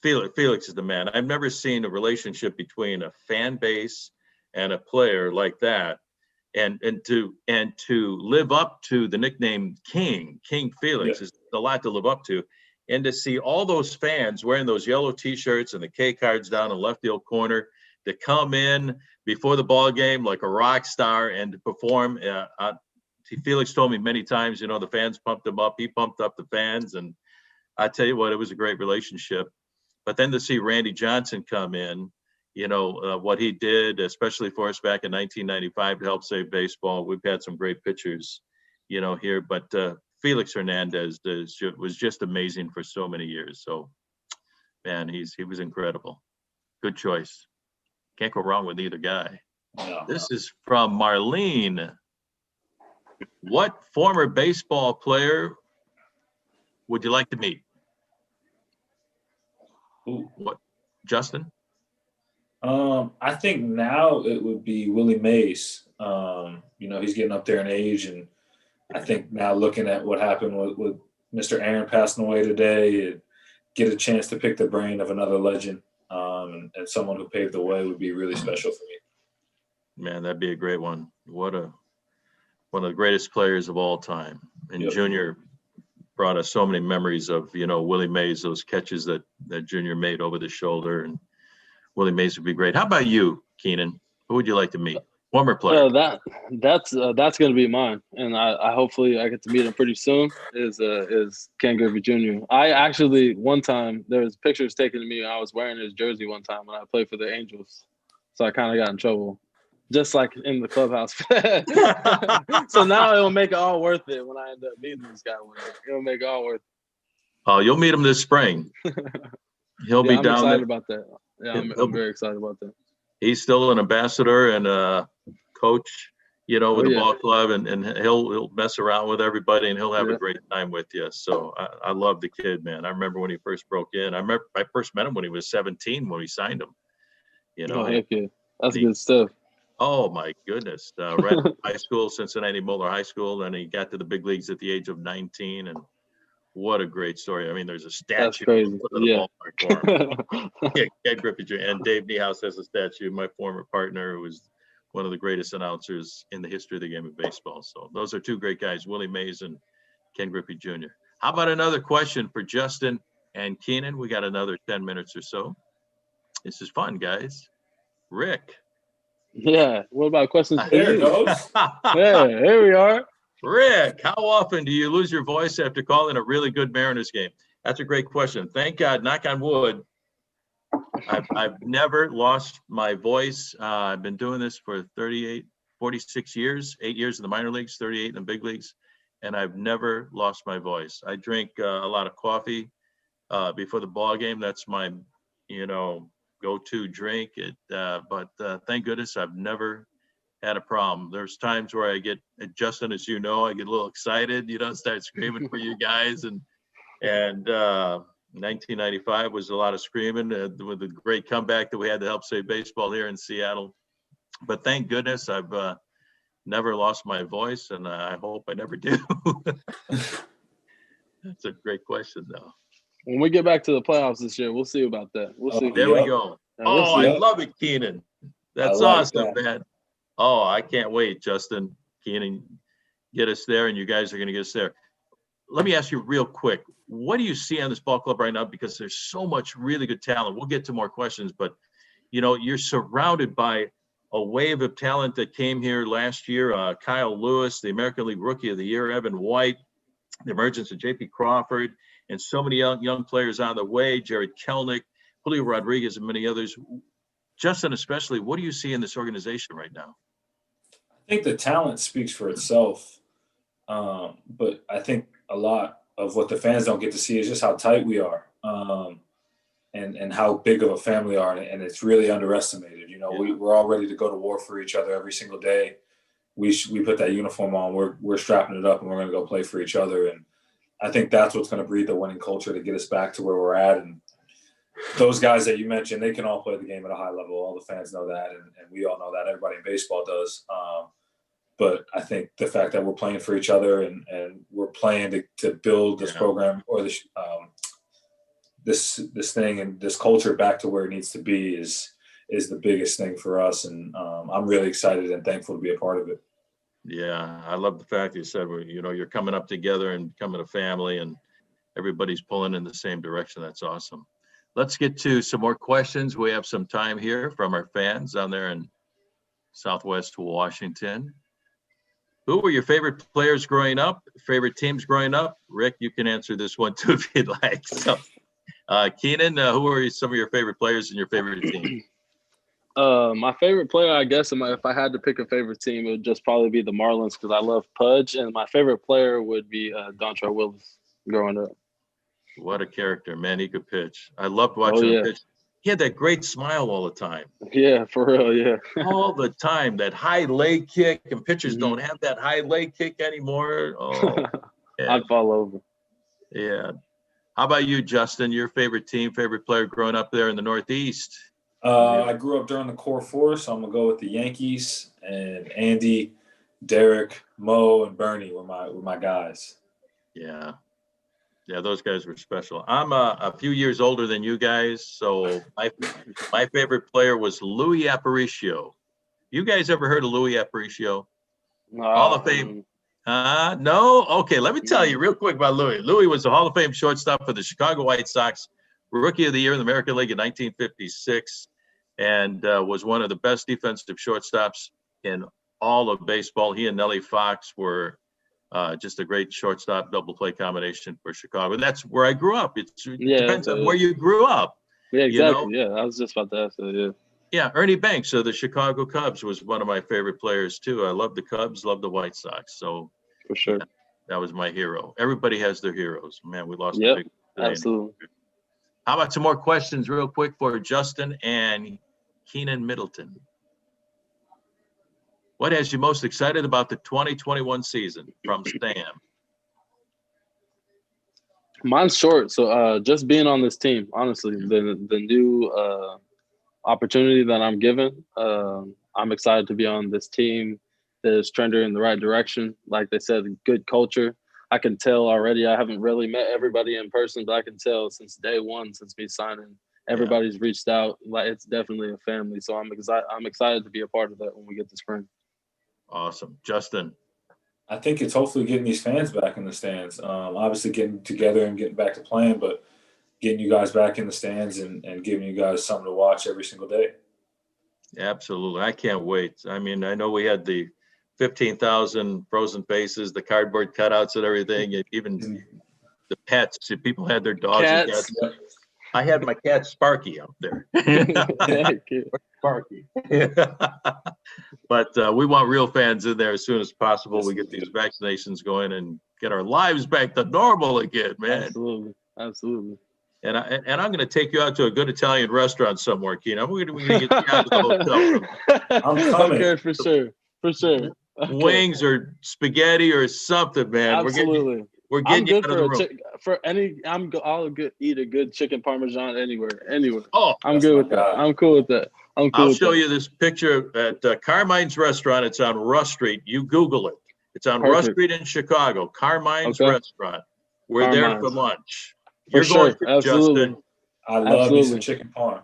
Felix is the man. I've never seen a relationship between a fan base and a player like that. And to live up to the nickname King Felix is a lot to live up to. And to see all those fans wearing those yellow T-shirts and the K cards down in left field corner, to come in before the ball game like a rock star and to perform. Felix told me many times, you know, the fans pumped him up. He pumped up the fans. And I tell you what, it was a great relationship. But then to see Randy Johnson come in, you know, what he did, especially for us back in 1995 to help save baseball. We've had some great pitchers, you know, here. But Felix Hernandez was just amazing for so many years. So, man, he was incredible. Good choice. Can't go wrong with either guy. No. This is from Marlene. What former baseball player would you like to meet? Ooh. What, Justin? I think now it would be Willie Mays. You know, he's getting up there in age, and I think now looking at what happened with Mr. Aaron passing away today, and get a chance to pick the brain of another legend. And someone who paved the way would be really special for me. Man, that'd be a great one. One of the greatest players of all time. And Junior brought us so many memories of, you know, Willie Mays, those catches that Junior made over the shoulder, and Willie Mays would be great. How about you, Kenan? Who would you like to meet? Former player. That's going to be mine, and I hopefully I get to meet him pretty soon. Is Ken Griffey Jr. I actually one time there was pictures taken of me. I was wearing his jersey one time when I played for the Angels, so I kind of got in trouble, just like in the clubhouse. So now it'll make it all worth it when I end up meeting this guy. It'll make it all worth it. Oh, you'll meet him this spring. He'll be I'm down excited there. about that. Yeah, I'm very excited about that. He's still an ambassador and a coach, you know, with the ball club, and he'll mess around with everybody, and he'll have a great time with you. So I love the kid, man. I remember when he first broke in. I first met him when he was 17 when we signed him. You know, heck yeah. That's good stuff. Oh my goodness! Right from high school, Cincinnati Moeller High School, and he got to the big leagues at the age of 19, and what a great story. I mean, there's a statue. That's crazy. Ken Griffey Jr. And Dave Niehaus has a statue. My former partner, who was one of the greatest announcers in the history of the game of baseball. So those are two great guys, Willie Mays and Ken Griffey Jr. How about another question for Justin and Kenan? We got another 10 minutes or so. This is fun, guys. Rick. Yeah. What about questions for There it you? goes. Yeah, here we are. Rick, how often do you lose your voice after calling a really good Mariners game? That's a great question. Thank God, knock on wood, I've never lost my voice. I've been doing this for 46 years, 8 years in the minor leagues, 38 in the big leagues, and I've never lost my voice. I drink a lot of coffee before the ball game. That's my, you know, go-to drink. But thank goodness I've never had a problem. There's times where I get, Justin, as you know, I get a little excited, you know, start screaming for you guys. And 1995 was a lot of screaming with the great comeback that we had to help save baseball here in Seattle. But thank goodness I've never lost my voice, and I hope I never do. That's a great question, though. When we get back to the playoffs this year, we'll see about that. We'll see. There we go. I love it, Kenan. That's awesome, man. Oh, I can't wait, Justin. Kenan, get us there, and you guys are going to get us there. Let me ask you real quick. What do you see on this ball club right now? Because there's so much really good talent. We'll get to more questions, but, you know, you're surrounded by a wave of talent that came here last year. Kyle Lewis, the American League Rookie of the Year, Evan White, the emergence of J.P. Crawford, and so many young players on the way, Jared Kelnick, Julio Rodriguez, and many others. Justin, especially, what do you see in this organization right now? I think the talent speaks for itself. But I think a lot of what the fans don't get to see is just how tight we are, and how big of a family we are. And it's really underestimated. You know, we're all ready to go to war for each other every single day. we put that uniform on. We're strapping it up, and we're going to go play for each other. And I think that's what's going to breed the winning culture to get us back to where we're at. And those guys that you mentioned, they can all play the game at a high level. All the fans know that, and we all know that. Everybody in baseball does. But I think the fact that we're playing for each other and we're playing to build this program or this thing and this culture back to where it needs to be is the biggest thing for us. And I'm really excited and thankful to be a part of it. Yeah, I love the fact you said, you're coming up together and becoming a family, and everybody's pulling in the same direction. That's awesome. Let's get to some more questions. We have some time here from our fans down there in Southwest Washington. Who were your favorite players growing up? Favorite teams growing up? Rick, you can answer this one too if you'd like. So, Kenan, who are some of your favorite players and your favorite team? My favorite player, I guess, if I had to pick a favorite team, it would just probably be the Marlins because I love Pudge, and my favorite player would be Dontrelle Willis growing up. What a character, man! He could pitch. I loved watching him pitch. He had that great smile all the time. Yeah, for real, yeah. All the time, that high leg kick, and pitchers don't have that high leg kick anymore. Oh, yeah. I'd fall over. Yeah. How about you, Justin? Your favorite team, favorite player growing up there in the Northeast? I grew up during the core four, so I'm going to go with the Yankees, and Andy, Derek, Mo, and Bernie were my guys. Yeah. Yeah, those guys were special. I'm a few years older than you guys, so my favorite player was Louis Aparicio. You guys ever heard of Louis Aparicio? Hall of Fame. No? Okay, let me tell you real quick about Louis. Louis was a Hall of Fame shortstop for the Chicago White Sox, Rookie of the Year in the American League in 1956, and was one of the best defensive shortstops in all of baseball. He and Nellie Fox were just a great shortstop double play combination for Chicago. That's where I grew up. It depends on where you grew up. Yeah, exactly. Yeah, I was just about to ask that. Yeah. Yeah, Ernie Banks of the Chicago Cubs was one of my favorite players too. I love the Cubs, love the White Sox. So for sure, that was my hero. Everybody has their heroes. Man, we lost. Yep, absolutely. How about some more questions real quick for Justin and Keenan Middleton? What has you most excited about the 2021 season from Stan? Mine's short. So just being on this team, honestly, the new opportunity that I'm given, I'm excited to be on this team that is trending in the right direction. Like they said, good culture. I can tell already. I haven't really met everybody in person, but I can tell since day one, since me signing, everybody's reached out. Like it's definitely a family. So I'm excited to be a part of that when we get to spring. Awesome. Justin? I think it's hopefully getting these fans back in the stands. Obviously getting together and getting back to playing, but getting you guys back in the stands and giving you guys something to watch every single day. Absolutely. I can't wait. I mean, I know we had the 15,000 frozen faces, the cardboard cutouts and everything, and even the pets. People had their dogs and cats. I had my cat Sparky out there. Sparky. But we want real fans in there as soon as possible. We get these vaccinations going and get our lives back to normal again, man. Absolutely. And I'm going to take you out to a good Italian restaurant somewhere, Keenan. We're going to get you out to the hotel room. I'm coming. Okay, for sure. Okay. Wings or spaghetti or something, man. Absolutely. We're getting you out of the room. I'll eat a good chicken parmesan anywhere. Oh, I'm good with that. I'm cool with that. I'll show you this picture at Carmine's Restaurant. It's on Rush Street. You Google it. It's on Rush Street in Chicago. Carmine's Restaurant. We're there for lunch. You're going to Absolutely. Justin. I love me some chicken parm.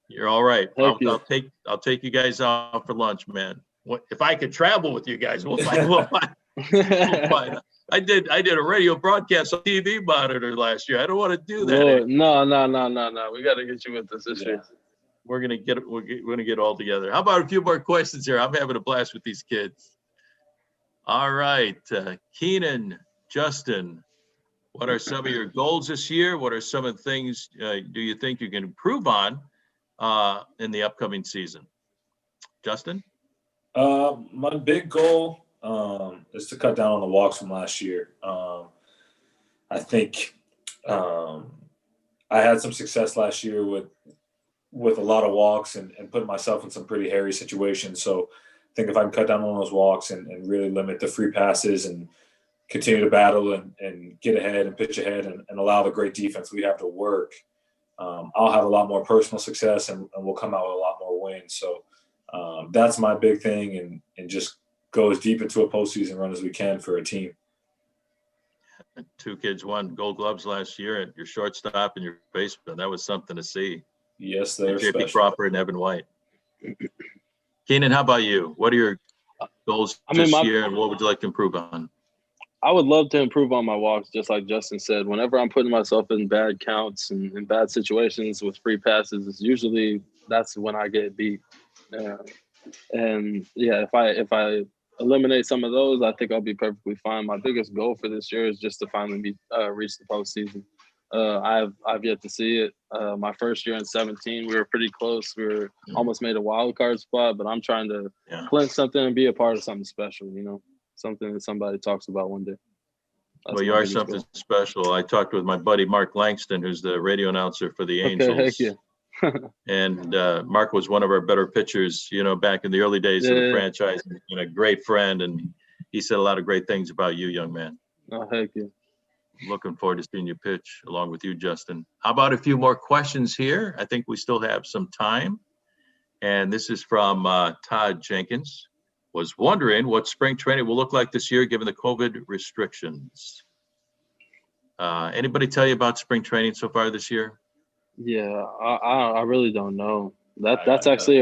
You're all right. I'll take you guys out for lunch, man. If I could travel with you guys, we'll find. I did a radio broadcast on TV monitor last year. I don't want to do that. Lord, no. We got to get you with this year. We're gonna get all together. How about a few more questions here? I'm having a blast with these kids. All right, Kenan, Justin, what are some of your goals this year? What are some of the things do you think you can improve on in the upcoming season? Justin? My big goal is to cut down on the walks from last year. I think I had some success last year with a lot of walks and putting myself in some pretty hairy situations. So think if I can cut down on those walks and really limit the free passes and continue to battle and get ahead and pitch ahead and allow the great defense we have to work, I'll have a lot more personal success and we'll come out with a lot more wins. So that's my big thing, and just go as deep into a postseason run as we can for a team. 2 kids won Gold Gloves last year at your shortstop and your baseman. That was something to see. Yes, they're J.P. special. Crawford and Evan White. Kenan, how about you? What are your goals this year, and what would you like to improve on? I would love to improve on my walks, just like Justin said. Whenever I'm putting myself in bad counts and in bad situations with free passes, it's usually that's when I get beat. And yeah, if I eliminate some of those, I think I'll be perfectly fine. My biggest goal for this year is just to finally reach the postseason. I've yet to see it. My first year in 17, we were pretty close. We were almost made a wild card spot, but I'm trying to clinch something and be a part of something special, something that somebody talks about one day. Well, you are something special. I talked with my buddy Mark Langston, who's the radio announcer for the Angels. Okay, heck yeah. And Mark was one of our better pitchers, back in the early days of the franchise, and a great friend. And he said a lot of great things about you, young man. Oh, heck yeah. Looking forward to seeing you pitch along with you, Justin. How about a few more questions here? I think we still have some time. And this is from Todd Jenkins. Was wondering what spring training will look like this year given the COVID restrictions. Anybody tell you about spring training so far this year? Yeah, I really don't know. That's actually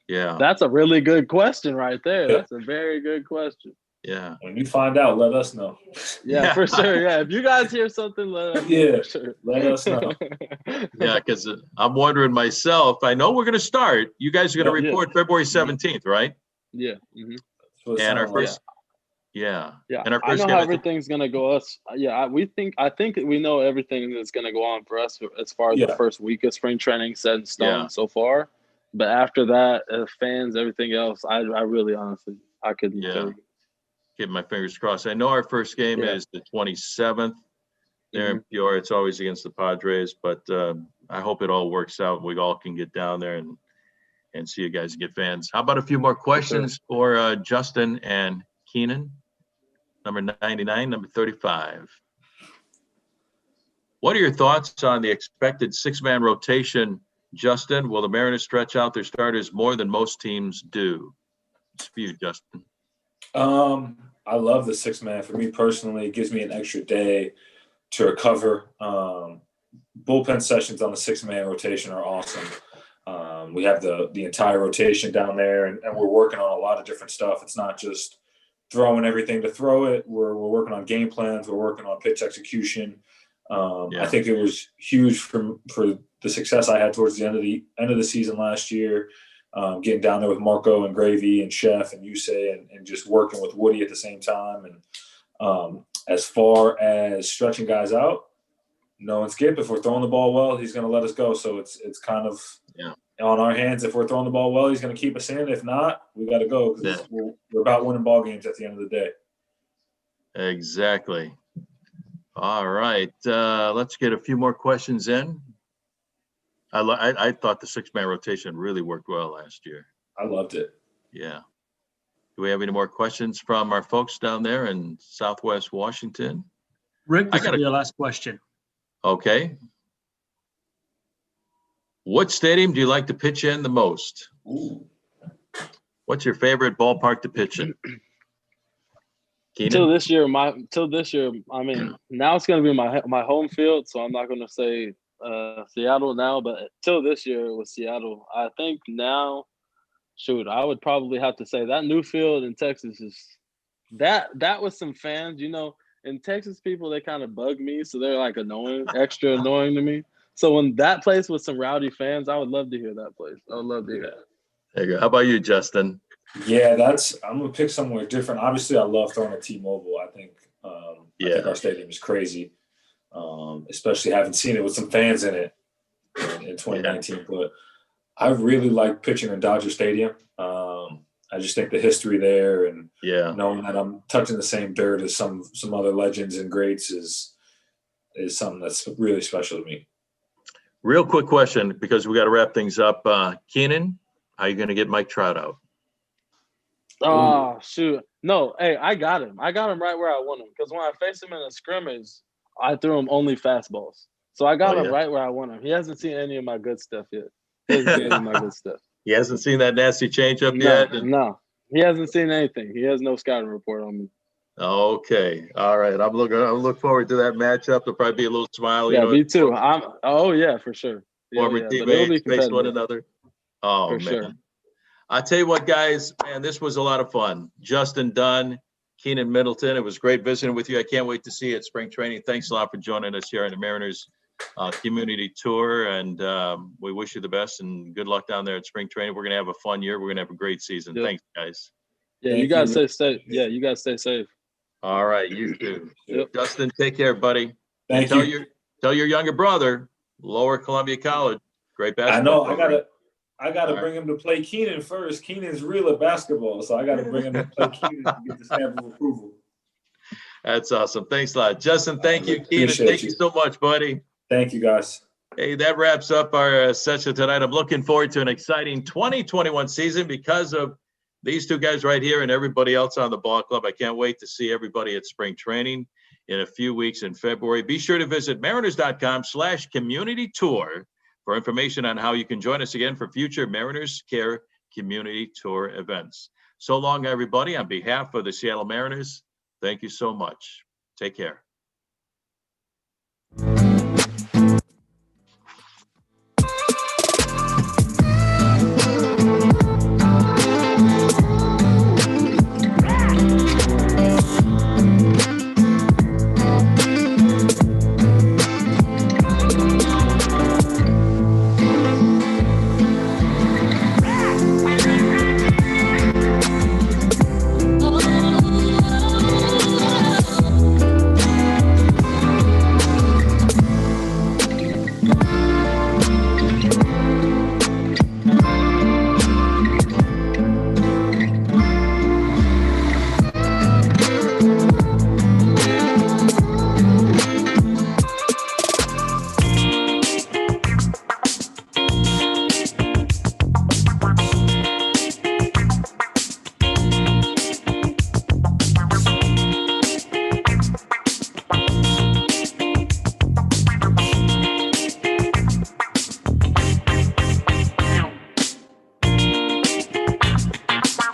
that's a really good question right there. That's a very good question. Yeah. When you find out, let us know. Yeah, for sure. Yeah, if you guys hear something, let us know. Yeah, for sure. Let us know. Yeah, because I'm wondering myself. I know we're going to start. You guys are going to report February 17th, right? Yeah. Mm-hmm. And our first. Yeah. And our first I know game, how everything's gonna go. I think we know everything that's gonna go on for us as far as the first week of spring training set in stone so far. But after that, fans, everything else, I really honestly I couldn't tell you. Keep my fingers crossed. I know our first game is the 27th there in Peoria. It's always against the Padres, but I hope it all works out. We all can get down there and see you guys and get fans. How about a few more questions for Justin and Kenan? Number 99, number 35. What are your thoughts on the expected 6-man rotation, Justin? Will the Mariners stretch out their starters more than most teams do? It's for you, Justin. I love the 6-man. For me personally, it gives me an extra day to recover. Bullpen sessions on the 6-man rotation are awesome. We have the entire rotation down there, and we're working on a lot of different stuff. It's not just throwing everything to throw it. We're working on game plans. We're working on pitch execution. I think it was huge for the success I had towards the end of the season last year. Getting down there with Marco and Gravy and Chef and Yusei and just working with Woody at the same time. And as far as stretching guys out, no and Skip, if we're throwing the ball well, he's going to let us go. So it's kind of on our hands. If we're throwing the ball well, he's going to keep us in. If not, we got to go because we're about winning ball games at the end of the day. Exactly. All right. Let's get a few more questions in. I thought the 6-man rotation really worked well last year. I loved it. Yeah. Do we have any more questions from our folks down there in Southwest Washington? Rick, this will be your last question. Okay. What stadium do you like to pitch in the most? Ooh. What's your favorite ballpark to pitch in? Till this year, I mean, now it's going to be my home field, so I'm not going to say Seattle now, but till this year it was Seattle. I think now, I would probably have to say that new field in Texas is that was some fans, in Texas people, they kind of bug me, so they're like extra annoying to me. So when that place with some rowdy fans, I would love to hear that place. I would love to hear that. There you go. How about you, Justin? Yeah, I'm gonna pick somewhere different. Obviously, I love throwing at T-Mobile. I think our stadium is crazy. Especially having seen it with some fans in it in 2019. But I really like pitching in Dodger Stadium. I just think the history there and knowing that I'm touching the same dirt as some other legends and greats is something that's really special to me. Real quick question, because we got to wrap things up. Kenan, how are you going to get Mike Trout out? Oh, shoot. No, hey, I got him. I got him right where I want him. Because when I faced him in a scrimmage, I threw him only fastballs. So I got him right where I want him. He hasn't seen any of my good stuff yet. He hasn't seen any of my good stuff. He hasn't seen that nasty changeup yet? No. He hasn't seen anything. He has no scouting report on me. Okay. All right. I'm look forward to that matchup. There'll probably be a little smile. Yeah, me too. Yeah, for sure. Former teammates face one another. Oh, for man. Sure. I tell you what, guys, man, this was a lot of fun. Justin Dunn, Keenan Middleton. It was great visiting with you. I can't wait to see you at spring training. Thanks a lot for joining us here on the Mariners community tour. And we wish you the best and good luck down there at spring training. We're going to have a fun year. We're going to have a great season. Yep. Thanks, guys. Yeah, you guys stay safe. Yeah, you guys stay safe. All right, you too. Yep. Justin, take care, buddy. Thank you. Tell your younger brother, Lower Columbia College, great basketball. I know. I gotta bring him to play Kenan first. Kenan's real at basketball, so I gotta bring him to play Kenan to get the stamp of approval. That's awesome. Thanks a lot, Justin. Thank you, Kenan. Thank you so much, buddy. Thank you, guys. Hey, that wraps up our session tonight. I'm looking forward to an exciting 2021 season because of these two guys right here and everybody else on the ball club. I can't wait to see everybody at spring training in a few weeks in February. Be sure to visit mariners.com/community tour for information on how you can join us again for future Mariners Care Community Tour events. So long, everybody. On behalf of the Seattle Mariners, thank you so much. Take care.